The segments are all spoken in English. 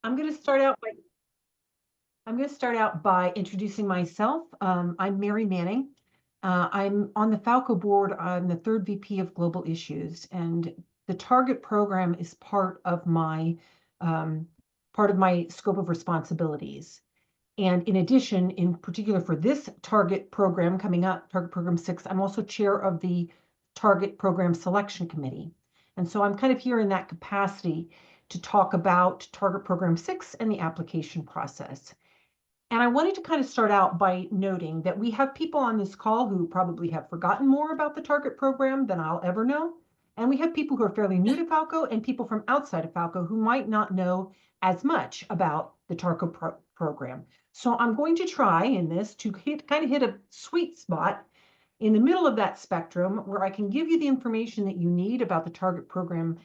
I'm going to start out by introducing myself. I'm Mary Manning. I'm on the FAWCO board. I'm the third VP of Global Issues, and the Target program is um, part of my scope of responsibilities. And in addition, in particular for this Target program coming up, Target Program 6, I'm also chair of the Target Program Selection Committee. And so I'm kind of here in that capacity to talk about Target Program 6 and the application process. And I wanted to kind of start out by noting that we have people on this call who probably have forgotten more about the Target program than I'll ever know. And we have people who are fairly new to FAWCO and people from outside of FAWCO who might not know as much about the Target program. So I'm going to try in this to kind of hit a sweet spot in the middle of that spectrum where I can give you the information that you need about the Target program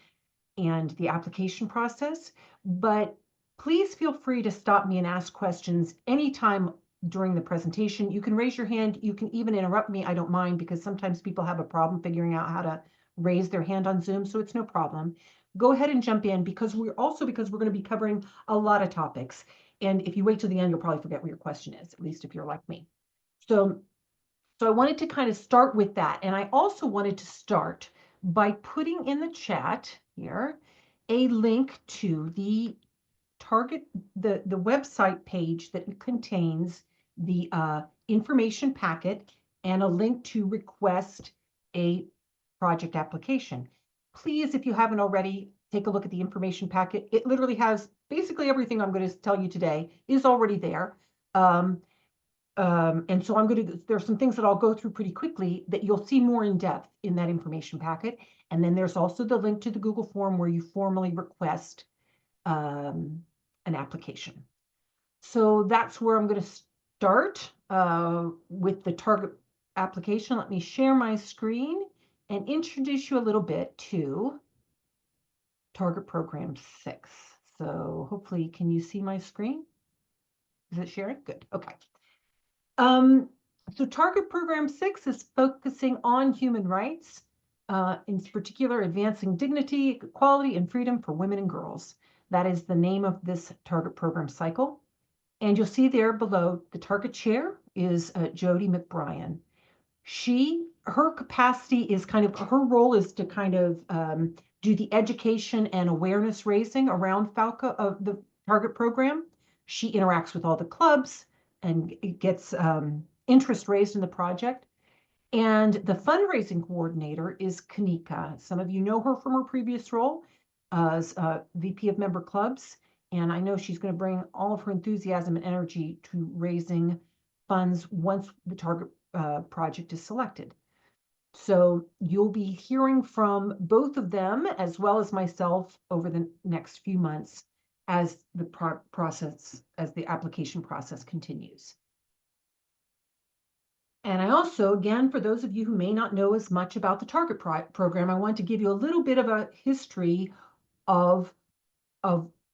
and the application process, but please feel free to stop me and ask questions anytime during the presentation. You can raise your hand. You can even interrupt me. I don't mind, because sometimes people have a problem figuring out how to raise their hand on Zoom, so it's no problem. Go ahead and jump in, because we're going to be covering a lot of topics. And if you wait till the end, you'll probably forget what your question is, at least if you're like me. So I wanted to kind of start with that. And I also wanted to start by putting in the chat here a link to the the website page that contains the information packet and a link to request a project application. Please, if you haven't already, take a look at the information packet. It literally has basically everything I'm going to tell you today is already there. And so there's some things that I'll go through pretty quickly that you'll see more in depth in that information packet. And then there's also the link to the Google form where you formally request an application. So that's where I'm going to start with the Target application. Let me share my screen and introduce you a little bit to Target Program 6. So hopefully, can you see my screen? Is it sharing? Good. Okay. So Target Program 6 is focusing on human rights, in particular advancing dignity, equality, and freedom for women and girls. That is the name of this Target Program cycle. And you'll see there below, the Target chair is Jody McBrien. Her capacity is her role is to kind of do the education and awareness raising around FAWCO of the Target program. She interacts with all the clubs and gets interest raised in the project. And the fundraising coordinator is Kanika. Some of you know her from her previous role as VP of Member Clubs. And I know she's going to bring all of her enthusiasm and energy to raising funds once the Target project is selected. So you'll be hearing from both of them as well as myself over the next few months as the application process continues. And I also, again, for those of you who may not know as much about the Target program, I want to give you a little bit of a history of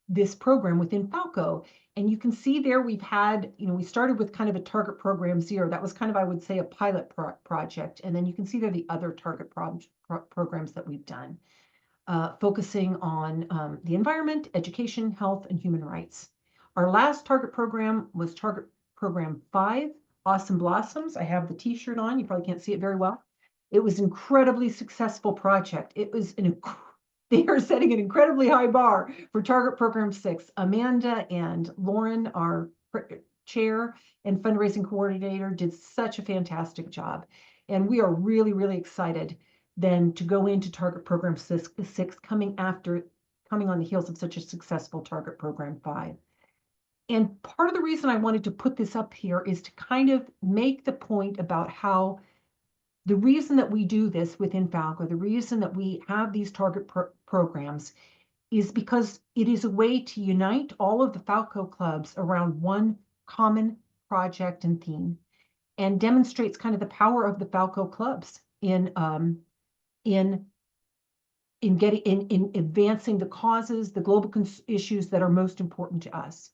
this program within FAWCO. And you can see there we've had, we started with kind of a Target Program 0. That was kind of, I would say, a pilot project. And then you can see there the other Target programs that we've done, focusing on the environment, education, health, and human rights. Our last Target program was Target Program 5, Awesome Blossoms. I have the t-shirt on. You probably can't see it very well. It was an incredibly successful project. It was they are setting an incredibly high bar for Target Program 6. Amanda and Lauren, our chair and fundraising coordinator, did such a fantastic job. And we are really, really excited then to go into Target Program 6 coming on the heels of such a successful Target Program 5. And part of the reason I wanted to put this up here is to kind of make the point about how the reason that we do this within FAWCO, the reason that we have these Target programs, is because it is a way to unite all of the FAWCO clubs around one common project and theme, and demonstrates kind of the power of the FAWCO clubs in advancing the causes, the global issues that are most important to us.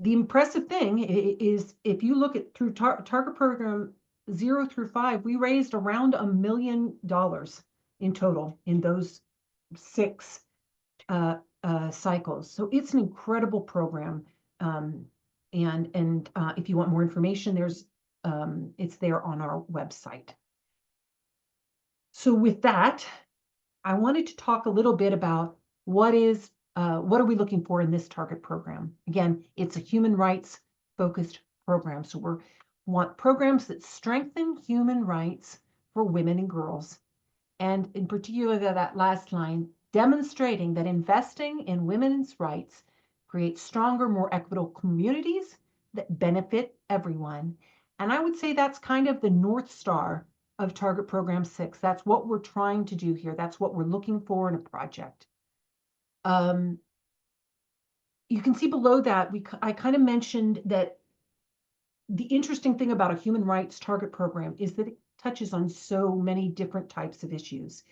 The impressive thing is, if you look at through Target Program 0 through 5, we raised around $1 million in total in those 6 cycles. So it's an incredible program. And if you want more information, it's there on our website. So with that, I wanted to talk a little bit about what are we looking for in this target program? Again, it's a human rights focused program. So we want programs that strengthen human rights for women and girls. And in particular, that last line, demonstrating that investing in women's rights creates stronger, more equitable communities that benefit everyone. And I would say that's kind of the North Star of Target Program 6. That's what we're trying to do here. That's what we're looking for in a project. You can see below that, I kind of mentioned that the interesting thing about a human rights target program is that it touches on so many different types of issues.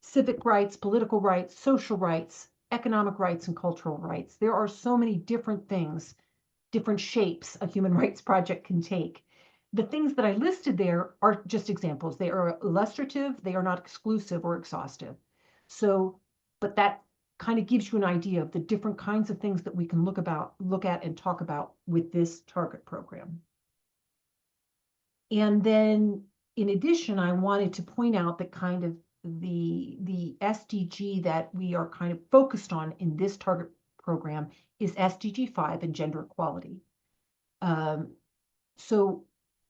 Civic rights, political rights, social rights, economic rights, and cultural rights. There are so many different things, different shapes a human rights project can take. The things that I listed there are just examples. They are illustrative, they are not exclusive or exhaustive. So, but that kind of gives you an idea of the different kinds of things that we can look at and talk about with this target program. And then in addition, I wanted to point out that kind of the SDG that we are kind of focused on in this target program is SDG 5 and gender equality. So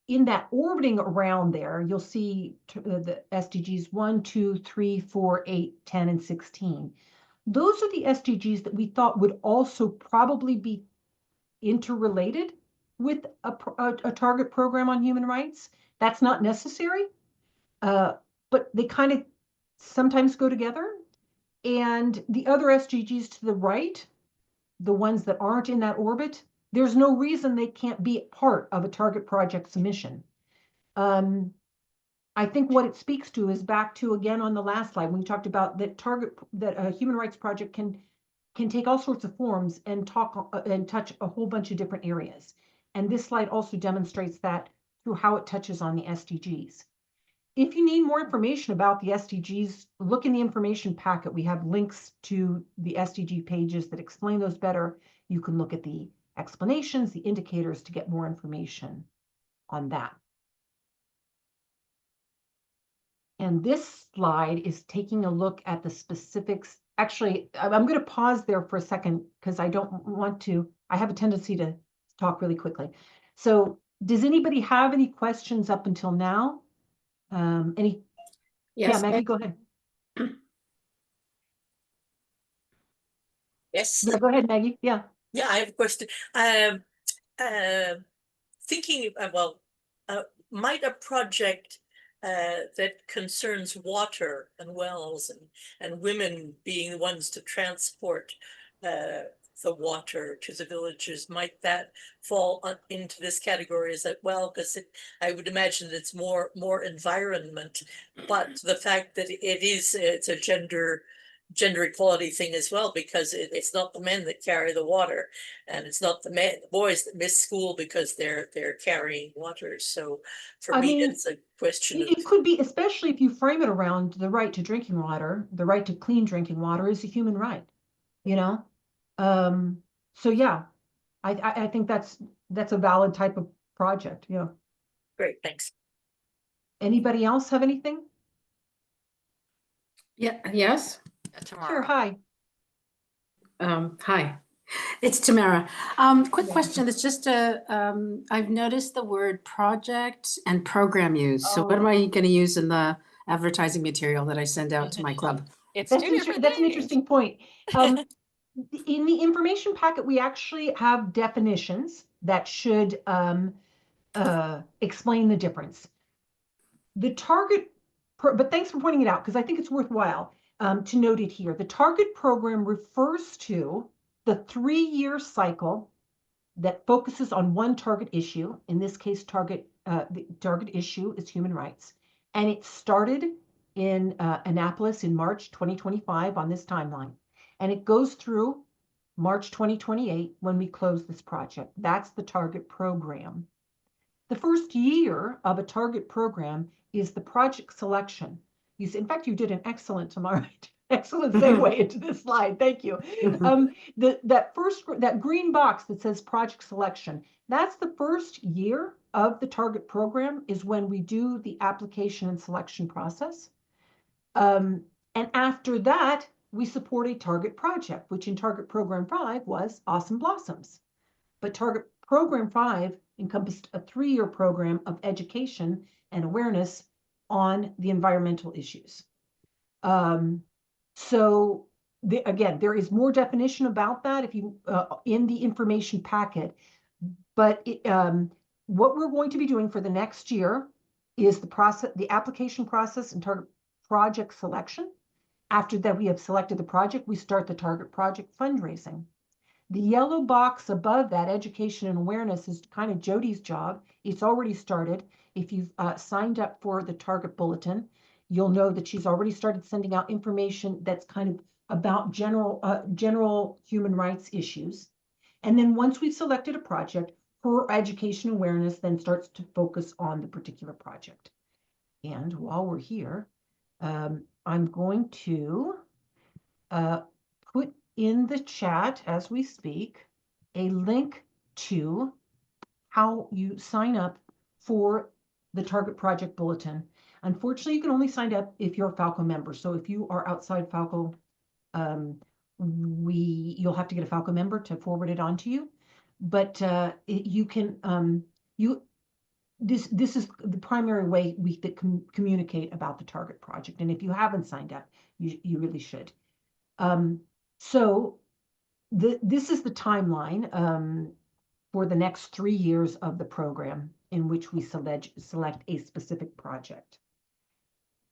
in that orbiting around there, you'll see the SDGs 1, 2, 3, 4, 8, 10, and 16. Those are the SDGs that we thought would also probably be interrelated with a target program on human rights. That's not necessary, but they kind of sometimes go together. And the other SDGs to the right, the ones that aren't in that orbit, there's no reason they can't be part of a target project submission. I think what it speaks to is back to, again, on the last slide, when we talked about that a human rights project can take all sorts of forms and touch a whole bunch of different areas. And this slide also demonstrates that through how it touches on the SDGs. If you need more information about the SDGs, look in the information packet. We have links to the SDG pages that explain those better. You can look at the explanations, the indicators to get more information on that. And this slide is taking a look at the specifics. Actually, I'm going to pause there for a second because I have a tendency to talk really quickly. So does anybody have any questions up until now? Yes, yeah, Maggie, go ahead. Yes. Yeah, go ahead, Maggie. Yeah. Yeah, I have a question. Thinking, might a project that concerns water and wells and women being the ones to transport the water to the villages, might that fall into this category? Is that, well, because I would imagine it's more environment, but the fact that it's a gender equality thing as well, because it's not the men that carry the water, and it's not the boys that miss school because they're carrying water. So for me, it's a question of, it could be, especially if you frame it around the right to drinking water. The right to clean drinking water is a human right, you know. So yeah, I think that's a valid type of project. Yeah. Great, thanks. Anybody else have anything? Yeah. Yes. Sure. Hi. Hi, it's Tamara. Quick question. It's just I've noticed the word project and program use. So what am I going to use in the advertising material that I send out to my club? That's an interesting point. In the information packet, we actually have definitions that should explain the difference. The target, but thanks for pointing it out, because I think it's worthwhile to note it here. The target program refers to the 3-year cycle that focuses on one target issue. In this case, the target issue is human rights. And it started in Annapolis in March 2025 on this timeline. And it goes through March 2028 when we close this project. That's the target program. The first year of a target program is the project selection. In fact, you did an excellent, Tamara, excellent segue into this slide. Thank you. That green box that says project selection, that's the first year of the target program is when we do the application and selection process. And after that, we support a target project, which in Target Program 5 was Awesome Blossoms. But Target Program 5 encompassed a 3-year program of education and awareness on the environmental issues. So again, there is more definition about that if you in the information packet. But what we're going to be doing for the next year is the application process and target project selection. After that, we have selected the project, we start the target project fundraising. The yellow box above that, education and awareness, is kind of Jody's job. It's already started. If you've signed up for the target bulletin, you'll know that she's already started sending out information that's kind of about general human rights issues. And then once we've selected a project, her education awareness then starts to focus on the particular project. And while we're here, I'm going to put in the chat as we speak a link to how you sign up for the Target Project Bulletin. Unfortunately, you can only sign up if you're a FAWCO member. So if you are outside FAWCO, you'll have to get a FAWCO member to forward it on to you. But you can this is the primary way we communicate about the target project. And if you haven't signed up, you really should. So this is the timeline for the next 3 years of the program in which we select a specific project.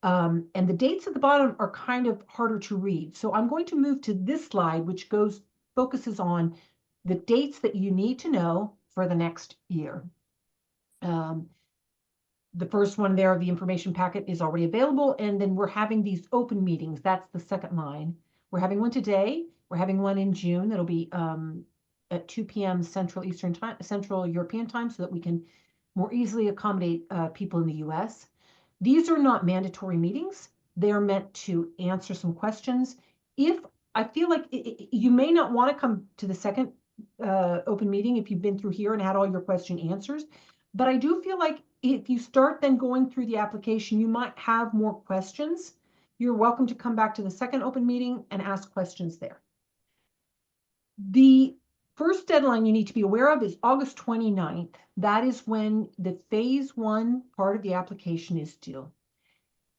And the dates at the bottom are kind of harder to read. So I'm going to move to this slide, which focuses on the dates that you need to know for the next year. The first one there, the information packet, is already available. And then we're having these open meetings. That's the second line. We're having one today. We're having one in June. That'll be at 2 p.m. Central European time, so that we can more easily accommodate people in the US. These are not mandatory meetings. They are meant to answer some questions. If I feel like you may not want to come to the second open meeting if you've been through here and had all your question answers, but I do feel like if you start then going through the application, you might have more questions. You're welcome to come back to the second open meeting and ask questions there. The first deadline you need to be aware of is August 29th. That is when the phase 1 part of the application is due.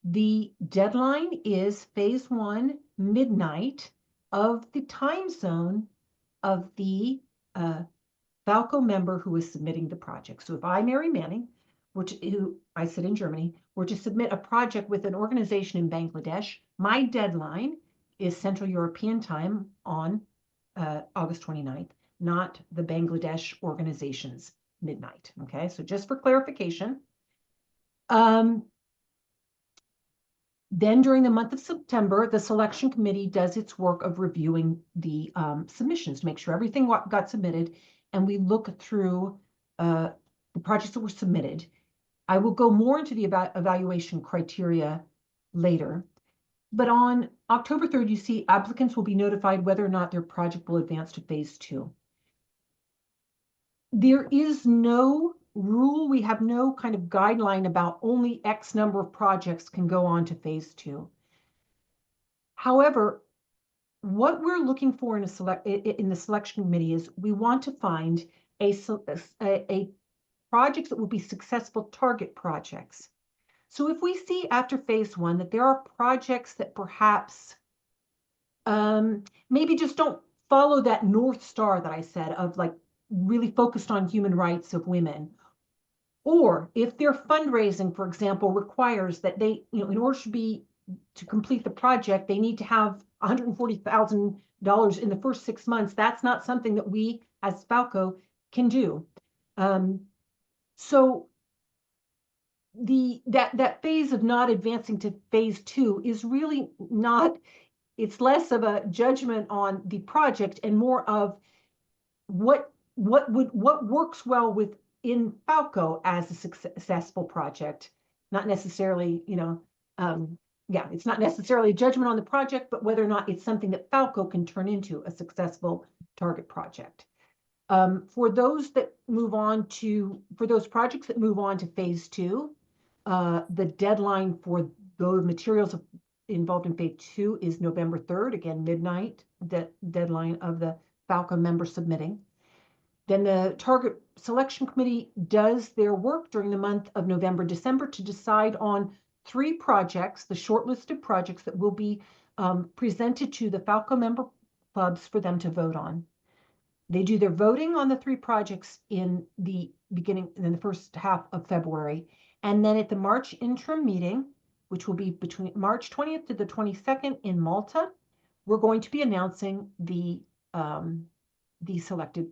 The deadline is phase 1 midnight of the time zone of the FAWCO member who is submitting the project. So if I, Mary Manning, who I sit in Germany, were to submit a project with an organization in Bangladesh, my deadline is Central European time on August 29th, not the Bangladesh organization's midnight. Okay, so just for clarification. Then during the month of September, the selection committee does its work of reviewing the submissions to make sure everything got submitted, and we look through the projects that were submitted. I will go more into the evaluation criteria later. But on October 3rd, you see applicants will be notified whether or not their project will advance to phase 2. There is no rule. We have no kind of guideline about only X number of projects can go on to phase 2. However, what we're looking for in the selection committee is we want to find a projects that will be successful target projects. So if we see after phase 1 that there are projects that perhaps maybe just don't follow that North Star that I said of like really focused on human rights of women, or if their fundraising, for example, requires that they, in order to complete the project, they need to have $140,000 in the first 6 months, that's not something that we as FAWCO can do. So that phase of not advancing to phase 2 is really not, it's less of a judgment on the project and more of what works well within FAWCO as a successful project, not necessarily, yeah, it's not necessarily a judgment on the project, but whether or not it's something that FAWCO can turn into a successful target project. For those projects that move on to phase 2, the deadline for those materials involved in phase 2 is November 3rd, again, midnight, deadline of the FAWCO member submitting. Then the target selection committee does their work during the month of November, December to decide on 3 projects, the shortlisted projects that will be presented to the FAWCO member clubs for them to vote on. They do their voting on the 3 projects in the first half of February. And then at the March interim meeting, which will be between March 20th to the 22nd in Malta, we're going to be announcing the selected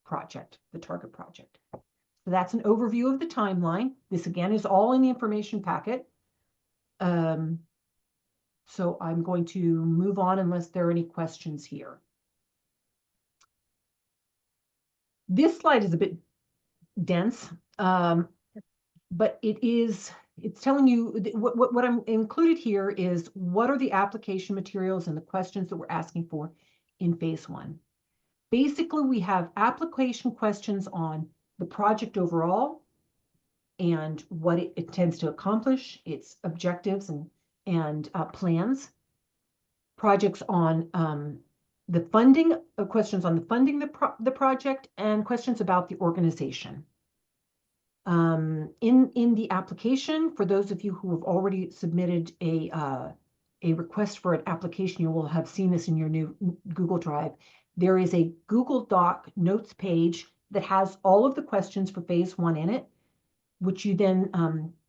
project, the target project. So that's an overview of the timeline. This again is all in the information packet. So I'm going to move on unless there are any questions here. This slide is a bit dense, but it's telling you what I'm included here is what are the application materials and the questions that we're asking for in phase 1. Basically, we have application questions on the project overall and what it intends to accomplish, its objectives and plans. Projects on the funding, questions on the funding the project, and questions about the organization. In the application, for those of you who have already submitted a request for an application, you will have seen this in your new Google Drive. There is a Google Doc notes page that has all of the questions for phase 1 in it, which you then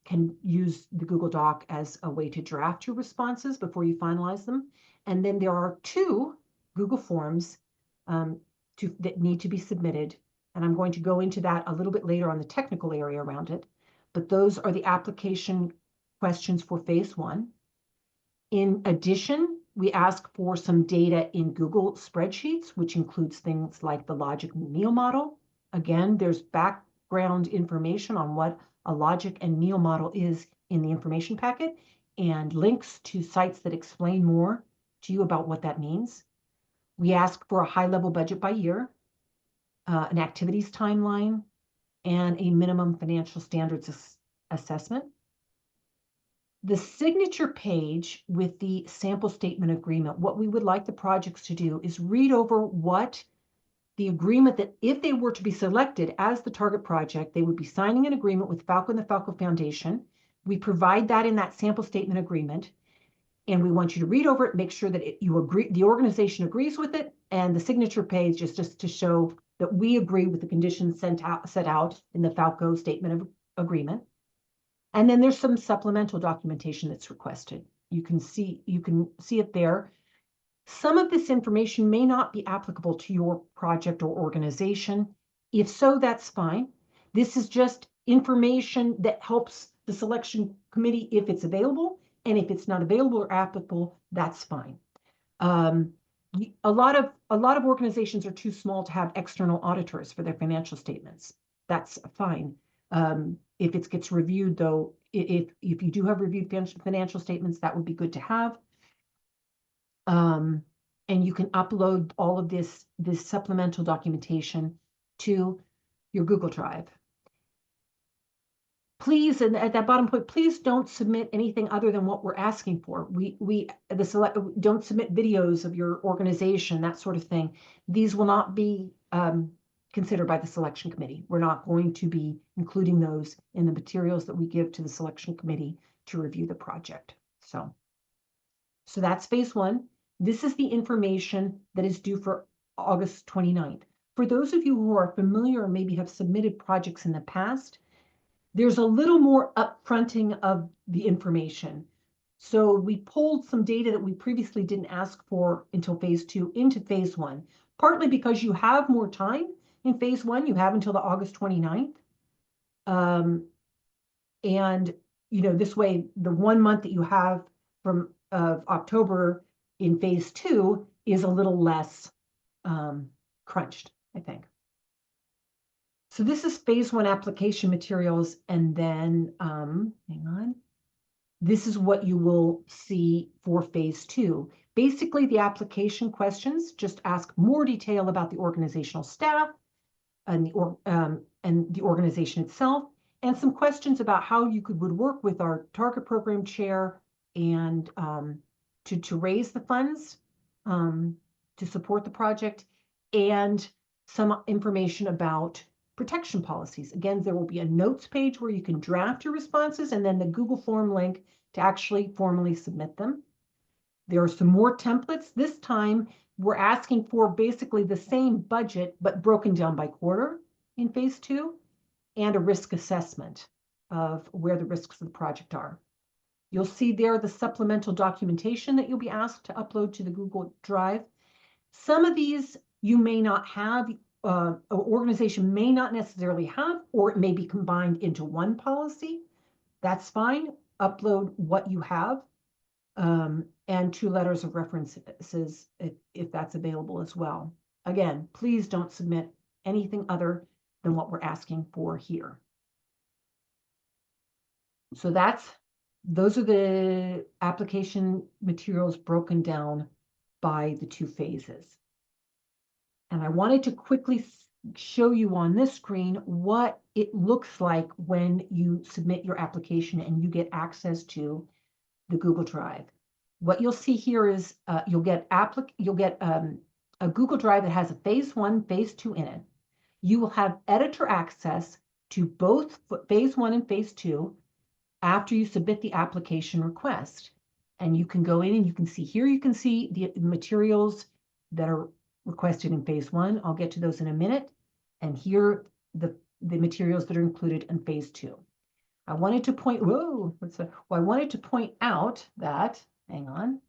can use the Google Doc as a way to draft your responses before you finalize them. And then there are 2 Google Forms that need to be submitted. And I'm going to go into that a little bit later on the technical area around it. But those are the application questions for phase 1. In addition, we ask for some data in Google spreadsheets, which includes things like the logic meal model. Again, there's background information on what a logic and meal model is in the information packet, and links to sites that explain more to you about what that means. We ask for a high-level budget by year, an activities timeline, and a minimum financial standards assessment. The signature page with the sample statement agreement, what we would like the projects to do is read over what the agreement that if they were to be selected as the target project, they would be signing an agreement with FAWCO and the FAWCO Foundation. We provide that in that sample statement agreement, and we want you to read over it, make sure that you agree, the organization agrees with it, and the signature page is just to show that we agree with the conditions set out in the FAWCO statement of agreement. And then there's some supplemental documentation that's requested. You can see it there. Some of this information may not be applicable to your project or organization. If so, that's fine. This is just information that helps the selection committee if it's available, and if it's not available or applicable, that's fine. A lot of organizations are too small to have external auditors for their financial statements. That's fine. If it gets reviewed, though, if you do have reviewed financial statements, that would be good to have. And you can upload all of this supplemental documentation to your Google Drive. Please, and at that bottom point, please don't submit anything other than what we're asking for. Don't submit videos of your organization, that sort of thing. These will not be considered by the selection committee. We're not going to be including those in the materials that we give to the selection committee to review the project. So that's phase 1. This is the information that is due for August 29th. For those of you who are familiar or maybe have submitted projects in the past, there's a little more upfronting of the information. So we pulled some data that we previously didn't ask for until phase 2 into phase 1, partly because you have more time in phase 1. You have until the August 29th. And, this way, the 1 month that you have from October in phase 2 is a little less crunched, I think. So this is phase 1 application materials, and then, hang on. this is what you will see for phase 2. Basically, the application questions just ask more detail about the organizational staff and the organization itself, and some questions about how you would work with our target program chair and to raise the funds to support the project, and some information about protection policies. Again, there will be a notes page where you can draft your responses, and then the Google form link to actually formally submit them. There are some more templates. This time, we're asking for basically the same budget, but broken down by quarter in phase 2, and a risk assessment of where the risks of the project are. You'll see there the supplemental documentation that you'll be asked to upload to the Google Drive. Some of these you may not have, an organization may not necessarily have, or it may be combined into one policy. That's fine. Upload what you have, and 2 letters of references if that's available as well. Again, please don't submit anything other than what we're asking for here. So those are the application materials broken down by the 2 phases. And I wanted to quickly show you on this screen what it looks like when you submit your application and you get access to the Google Drive. What you'll see here is you'll get a Google Drive that has a phase 1, phase 2 in it. You will have editor access to both phase 1 and phase 2 after you submit the application request. And you can go in and you can see here, you can see the materials that are requested in phase 1. I'll get to those in a minute. And here, the materials that are included in phase 2. I wanted to point, I wanted to point out that, hang on,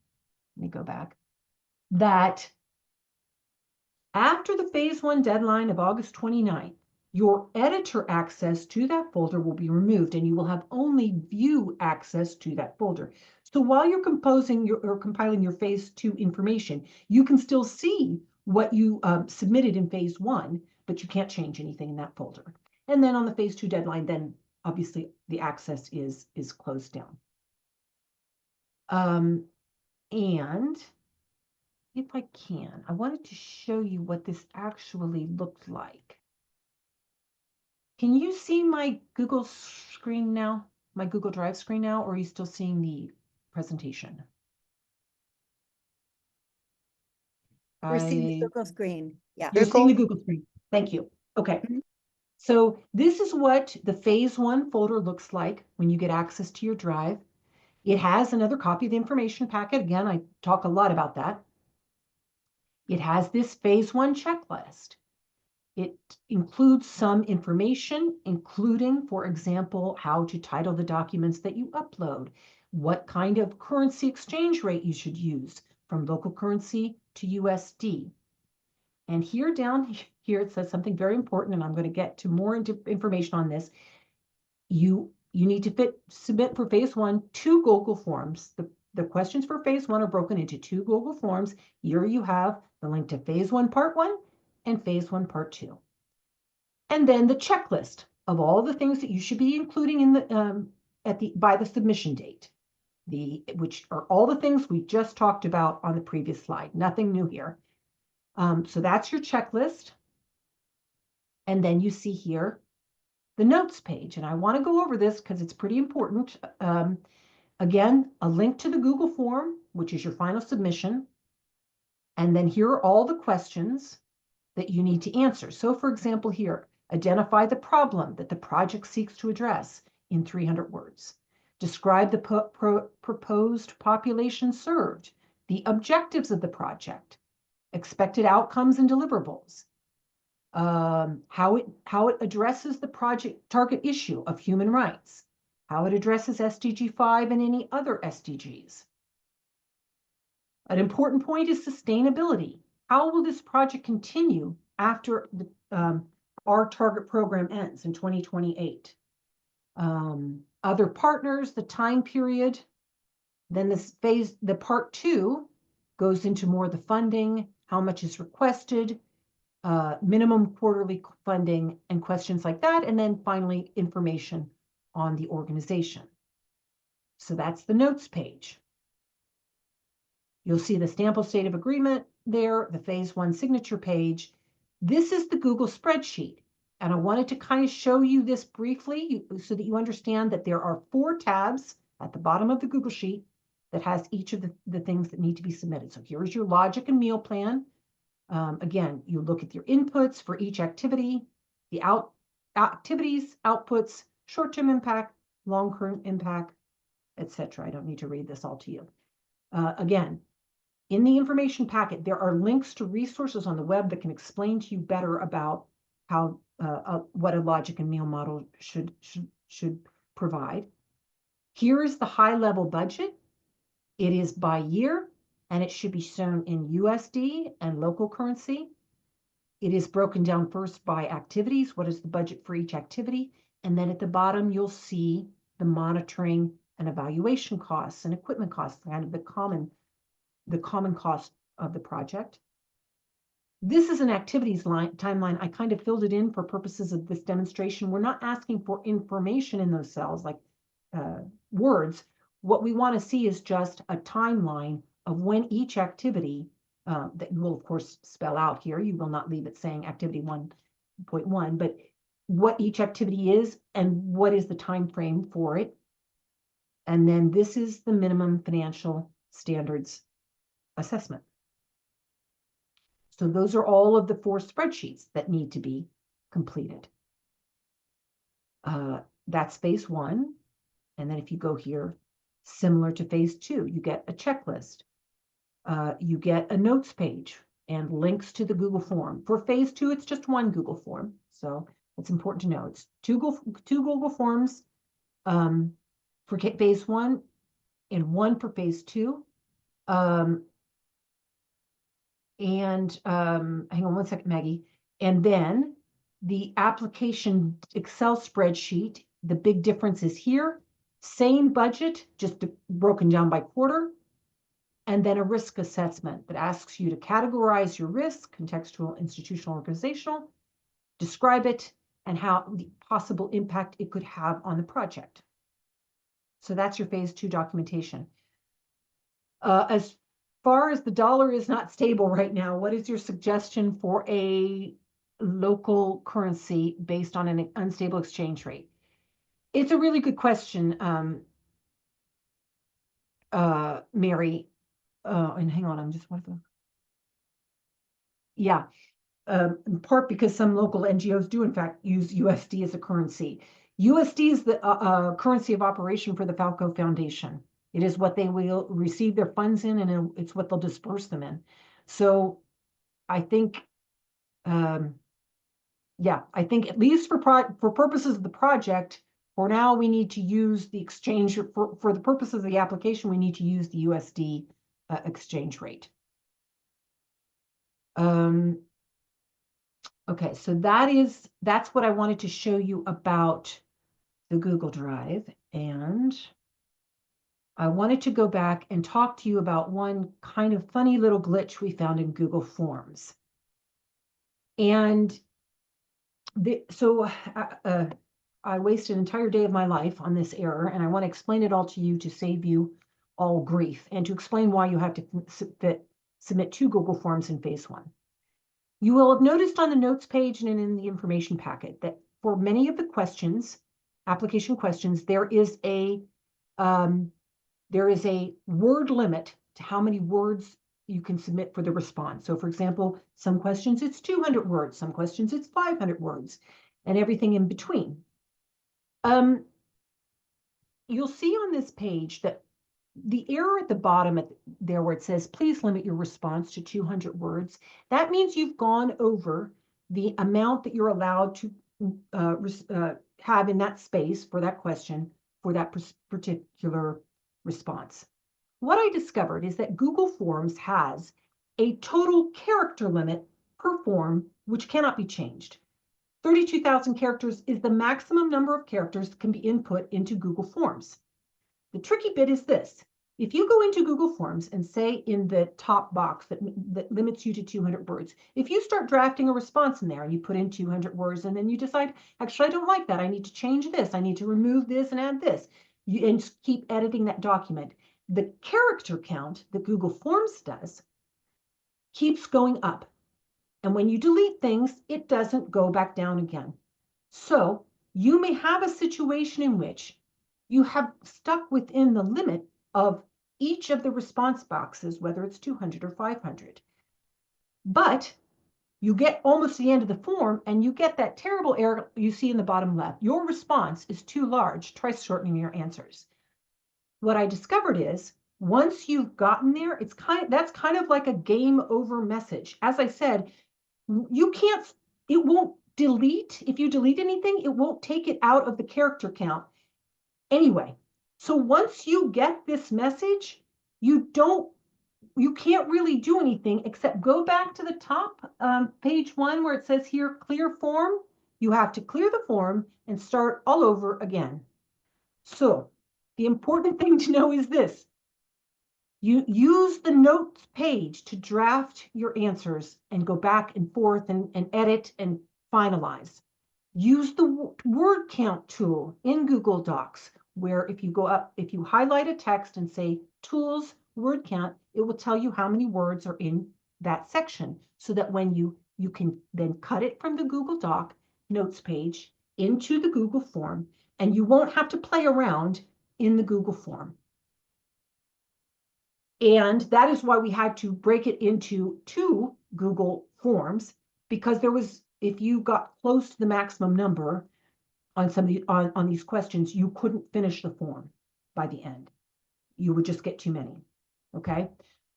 let me go back, that after the phase 1 deadline of August 29th, your editor access to that folder will be removed and you will have only view access to that folder. So while you're compiling your phase 2 information, you can still see what you submitted in phase 1, but you can't change anything in that folder. And then on the phase 2 deadline, then obviously the access is closed down. And if I can, I wanted to show you what this actually looked like. Can you see my Google screen now, my Google Drive screen now, or are you still seeing the presentation? We're seeing the Google screen. Yeah. You're seeing the Google screen. Thank you. Okay. Mhm. So this is what the phase 1 folder looks like when you get access to your drive. It has another copy of the information packet. Again, I talk a lot about that. It has this phase 1 checklist. It includes some information, including, for example, how to title the documents that you upload, what kind of currency exchange rate you should use from local currency to USD. And here down here, it says something very important, and I'm going to get to more information on this. You need to submit for phase 1 2 Google forms. The questions for phase 1 are broken into 2 Google forms. Here you have the link to phase 1 part 1 and phase 1 part 2. And then the checklist of all the things that you should be including in the by the submission date, which are all the things we just talked about on the previous slide. Nothing new here. So that's your checklist. And then you see here the notes page. And I want to go over this because it's pretty important. Again, a link to the Google form, which is your final submission. And then here are all the questions that you need to answer. So for example, here, identify the problem that the project seeks to address in 300 words. Describe the proposed population served, the objectives of the project, expected outcomes and deliverables, how it addresses the project target issue of human rights, how it addresses SDG 5 and any other SDGs. An important point is sustainability. How will this project continue after our target program ends in 2028? Other partners, the time period. Then the part 2 goes into more of the funding, how much is requested, minimum quarterly funding, and questions like that. And then finally, information on the organization. So that's the notes page. You'll see the sample state of agreement there, the phase 1 signature page. This is the Google spreadsheet. And I wanted to kind of show you this briefly so that you understand that there are 4 tabs at the bottom of the Google Sheet that has each of the things that need to be submitted. So here's your logic and meal plan. Again, you look at your inputs for each activity, the activities, outputs, short-term impact, long-term impact, etc. I don't need to read this all to you. Again, in the information packet, there are links to resources on the web that can explain to you better about how what a logic and meal model should provide. Here is the high-level budget. It is by year, and it should be shown in USD and local currency. It is broken down first by activities. What is the budget for each activity? And then at the bottom, you'll see the monitoring and evaluation costs and equipment costs, kind of the common cost of the project. This is an activities timeline. I kind of filled it in for purposes of this demonstration. We're not asking for information in those cells like words. What we want to see is just a timeline of when each activity that you will, of course, spell out here. You will not leave it saying activity 1.1, but what each activity is and what is the time frame for it. And then this is the minimum financial standards assessment. So those are all of the 4 spreadsheets that need to be completed. That's phase 1. And then if you go here, similar to phase 2, you get a checklist. You get a notes page and links to the Google form. For phase 2, it's just 1 Google form. So it's important to know it's two Google forms for phase 1 and 1 for phase 2. Hang on one second, Maggie. And then the application Excel spreadsheet, the big difference is here, same budget, just broken down by quarter, and then a risk assessment that asks you to categorize your risk, contextual, institutional, organizational, describe it, and how the possible impact it could have on the project. So that's your phase 2 documentation. As far as the dollar is not stable right now, what is your suggestion for a local currency based on an unstable exchange rate? It's a really good question, Mary. And hang on, I'm just wondering. Yeah, in part because some local NGOs do in fact use USD as a currency. USD is the currency of operation for the FAWCO Foundation. It is what they will receive their funds in, and it's what they'll disperse them in. So I think, yeah, I think at least for purposes of the project, for now, we need to use the exchange, for the purposes of the application, we need to use the USD exchange rate. Okay, so that's what I wanted to show you about the Google Drive. And I wanted to go back and talk to you about one kind of funny little glitch we found in Google Forms. And I wasted an entire day of my life on this error, and I want to explain it all to you to save you all grief and to explain why you have to submit 2 Google Forms in phase 1. You will have noticed on the notes page and in the information packet that for many of the questions, application questions, there is a word limit to how many words you can submit for the response. So for example, some questions it's 200 words, some questions it's 500 words, and everything in between. You'll see on this page that the error at the bottom there where it says, please limit your response to 200 words, that means you've gone over the amount that you're allowed to have in that space for that question for that particular response. What I discovered is that Google Forms has a total character limit per form, which cannot be changed. 32,000 characters is the maximum number of characters that can be input into Google Forms. The tricky bit is this. If you go into Google Forms and say in the top box that limits you to 200 words, if you start drafting a response in there and you put in 200 words and then you decide, actually, I don't like that. I need to change this. I need to remove this and add this. and just keep editing that document. The character count that Google Forms does keeps going up. And when you delete things, it doesn't go back down again. So you may have a situation in which you have stuck within the limit of each of the response boxes, whether it's 200 or 500. But you get almost to the end of the form and you get that terrible error you see in the bottom left. Your response is too large. Try shortening your answers. What I discovered is once you've gotten there, that's kind of like a game over message. As I said, it won't delete. If you delete anything, it won't take it out of the character count. Anyway, so once you get this message, you can't really do anything except go back to the top, page 1, where it says here, clear form. You have to clear the form and start all over again. So the important thing to know is this. You use the notes page to draft your answers and go back and forth and edit and finalize. Use the word count tool in Google Docs, where if you highlight a text and say tools, word count, it will tell you how many words are in that section, so that when you can then cut it from the Google Doc notes page into the Google form, and you won't have to play around in the Google form. And that is why we had to break it into 2 Google forms, because if you got close to the maximum number on these questions, you couldn't finish the form by the end. You would just get too many. Okay.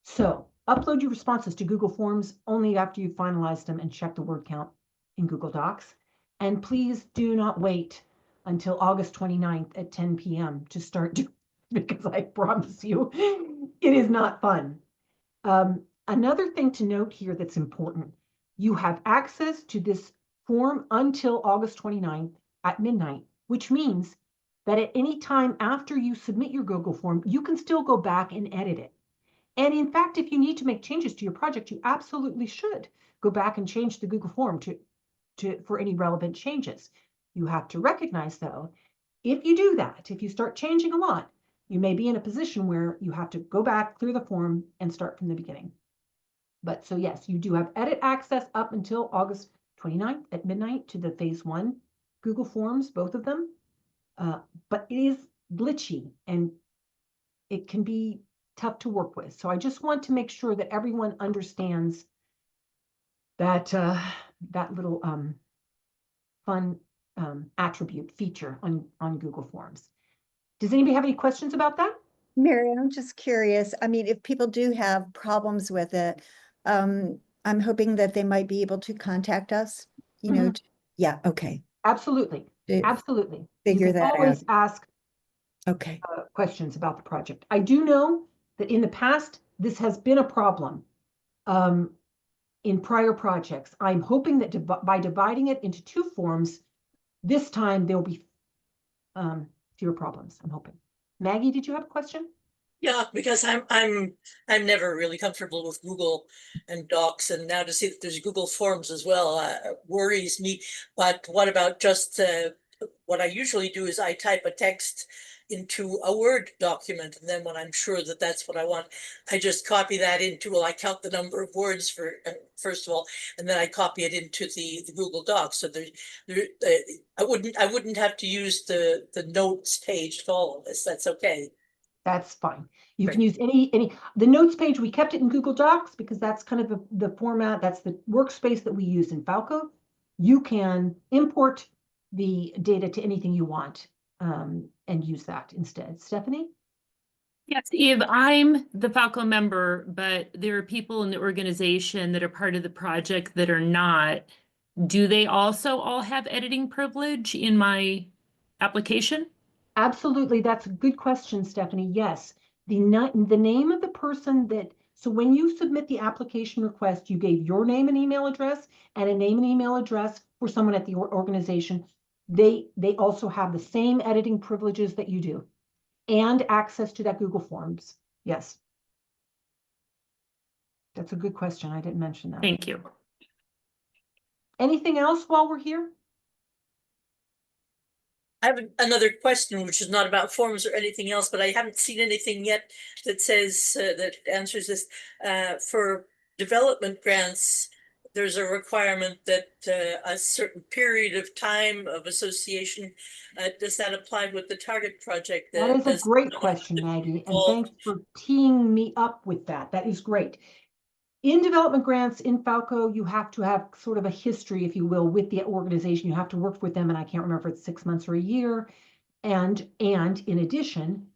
So upload your responses to Google Forms only after you've finalized them and check the word count in Google Docs. And please do not wait until August 29th at 10 p.m. to start doing, because I promise you, it is not fun. Another thing to note here that's important, you have access to this form until August 29th at midnight, which means that at any time after you submit your Google form, you can still go back and edit it. And in fact, if you need to make changes to your project, you absolutely should go back and change the Google form for any relevant changes. You have to recognize, though, if you do that, if you start changing a lot, you may be in a position where you have to go back, clear the form, and start from the beginning. But so yes, you do have edit access up until August 29th at midnight to the phase 1 Google Forms, both of them. But it is glitchy and it can be tough to work with. So I just want to make sure that everyone understands that that little fun attribute feature on Google Forms. Does anybody have any questions about that? Mary, I'm just curious. I mean, if people do have problems with it, I'm hoping that they might be able to contact us, you know. Yeah, okay. Absolutely. Absolutely. Figure You can that always out. ask Okay. questions about the project. I do know that in the past, this has been a problem in prior projects. I'm hoping that by dividing it into 2 forms, this time there'll be fewer problems, I'm hoping. Maggie, did you have a question? Yeah, because I'm never really comfortable with Google and Docs, and now to see that there's Google Forms as well worries me. But what about just what I usually do is I type a text into a Word document, and then when I'm sure that that's what I want, I just copy that into, well, I count the number of words for first of all, and then I copy it into the Google Docs. So I wouldn't have to use the notes page to follow this. That's okay. That's fine. You can Great. use the notes page. We kept it in Google Docs because that's kind of the format, that's the workspace that we use in FAWCO. You can import the data to anything you want and use that instead. Stephanie? Yes, Eve, I'm the FAWCO member, but there are people in the organization that are part of the project that are not. Do they also all have editing privilege in my application? Absolutely. That's a good question, Stephanie. Yes. The name of the person so when you submit the application request, you gave your name and email address and a name and email address for someone at the organization. They also have the same editing privileges that you do and access to that Google Forms. Yes. That's a good question. I didn't mention that. Thank you. Anything else while we're here? I have another question, which is not about forms or anything else, but I haven't seen anything yet that says, that answers this. For development grants, there's a requirement that a certain period of time of association, does that apply with the target project? That is a Does great someone have question, to be Maggie, and involved? thanks for teeing me up with that. That is great. In development grants in FAWCO, you have to have sort of a history, if you will, with the organization. You have to work with them, and I can't remember if it's 6 months or a year. And in addition,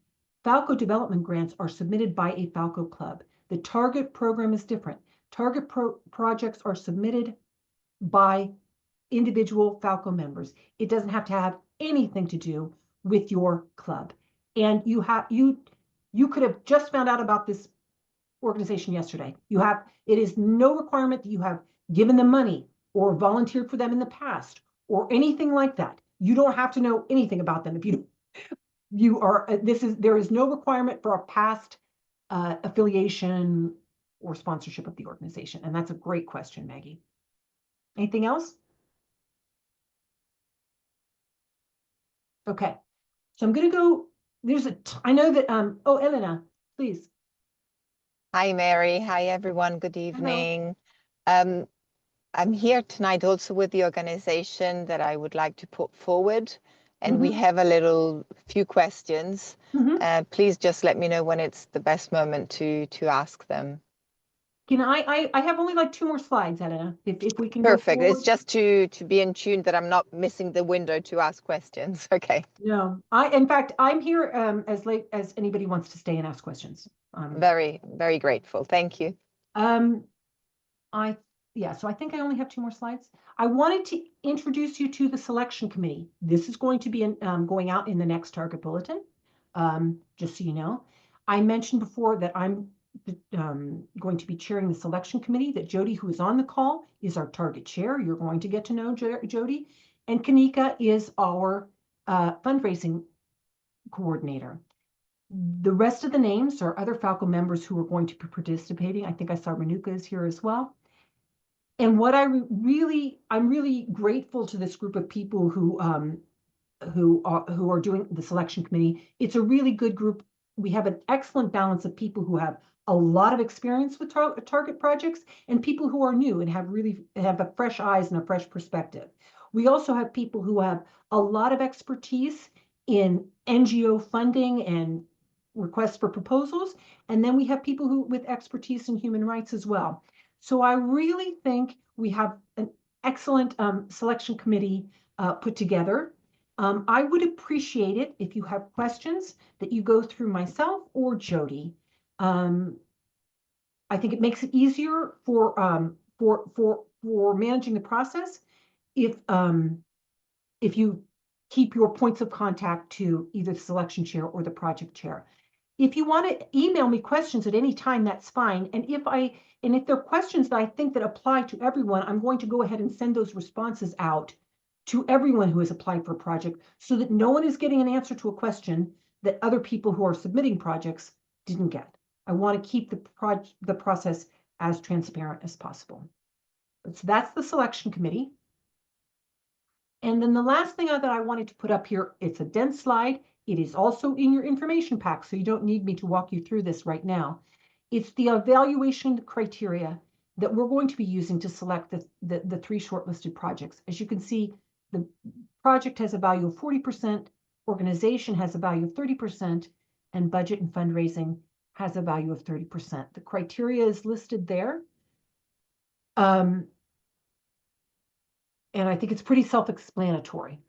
FAWCO development grants are submitted by a FAWCO club. The target program is different. Target projects are submitted by individual FAWCO members. It doesn't have to have anything to do with your club. And you could have just found out about this organization yesterday. It is no requirement that you have given them money or volunteered for them in the past or anything like that. You don't have to know anything about them. If there is no requirement for a past affiliation or sponsorship of the organization. And that's a great question, Maggie. Anything else? Okay, so I'm going to go, I know that, Elena, please. Hi, Mary. Hi, everyone. Good evening. I'm here tonight also with the organization that I would like to put forward, and we have a few questions. Please just let me know when it's the best moment to ask them. Can I have only like 2 more slides, Elena, if we can go Perfect. forward. It's just to be in tune that I'm not missing the window to ask questions. Okay. No, in fact, I'm here as late as anybody wants to stay and ask questions. Very, very grateful. Thank you. So I think I only have 2 more slides. I wanted to introduce you to the selection committee. This is going to be going out in the next target bulletin, just so you know. I mentioned before that I'm going to be chairing the selection committee, that Jody, who is on the call, is our target chair. You're going to get to know Jody. And Kanika is our fundraising coordinator. The rest of the names are other FAWCO members who are going to be participating. I think I saw Renuka is here as well. And what I'm really grateful to this group of people who are doing the selection committee. It's a really good group. We have an excellent balance of people who have a lot of experience with target projects and people who are new and have a fresh eyes and a fresh perspective. We also have people who have a lot of expertise in NGO funding and requests for proposals. And then we have people with expertise in human rights as well. So I really think we have an excellent selection committee put together. I would appreciate it if you have questions that you go through myself or Jody. I think it makes it easier for managing the process if you keep your points of contact to either the selection chair or the project chair. If you want to email me questions at any time, that's fine. And if there are questions that I think that apply to everyone, I'm going to go ahead and send those responses out to everyone who has applied for a project so that no one is getting an answer to a question that other people who are submitting projects didn't get. I want to keep the process as transparent as possible. So that's the selection committee. And then the last thing that I wanted to put up here, it's a dense slide. It is also in your information pack, so you don't need me to walk you through this right now. It's the evaluation criteria that we're going to be using to select the 3 shortlisted projects. As you can see, the project has a value of 40%, organization has a value of 30%, and budget and fundraising has a value of 30%. The criteria is listed there. And I think it's pretty self-explanatory.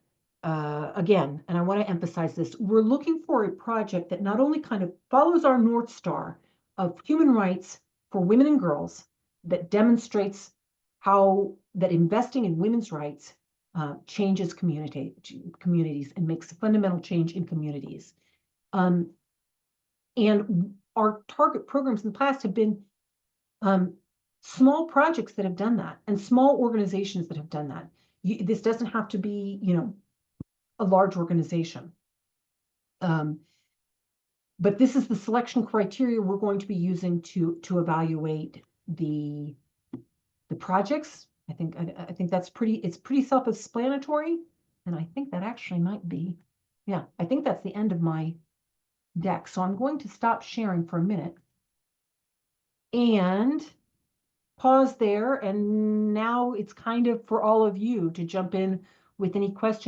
Again, and I want to emphasize this, we're looking for a project that not only kind of follows our North Star of human rights for women and girls, that demonstrates how that investing in women's rights changes communities and makes a fundamental change in communities. And our target programs in the past have been small projects that have done that and small organizations that have done that. This doesn't have to be, a large organization. But this is the selection criteria we're going to be using to evaluate the projects. I think that's pretty self-explanatory, and I think that actually might be Yeah, I think that's the end of my deck. So I'm going to stop sharing for a minute and pause there. And now it's kind of for all of you to jump in with any questions